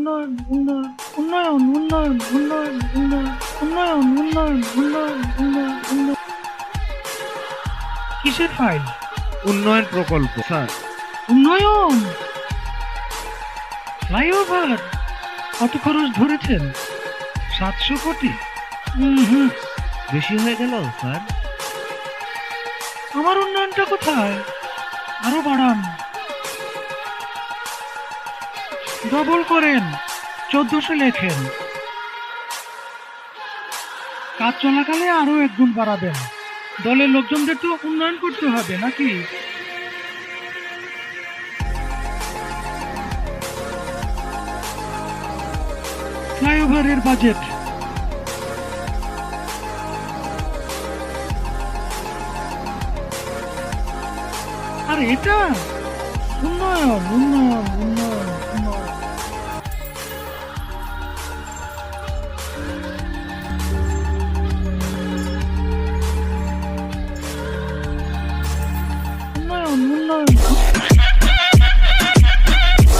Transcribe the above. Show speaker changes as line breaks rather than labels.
উন্নয়ন উন্নয়ন উন্নয়ন উন্নয়ন উন্নয়ন উন্নয়ন উন্নয়ন উন্নয়ন উন্নয়ন উন্নয়ন উন্নয়ন। কিসের ফাইল?
উন্নয়ন প্রকল্প স্যার।
উন্নয়ন ফ্লাইওভার কত খরচ ধরেছেন? 700 কোটি? হুম,
বেশি হয়ে গেল স্যার।
আমার উন্নয়নটা কোথায়? আরো বাড়ান, ডবল করেন, 1400 লেখেন। কাজ চলাকালে আরো 1 গুণ বাড়াবেন। দলের লোকজনদের তো উন্নয়ন করতে হবে নাকি? ফ্লাইওভারের বাজেট আর এটা উন্নয়ন উন্নয়ন উন্নয়ন উন্নয়ন। উন্নয়ন উন্নয়ন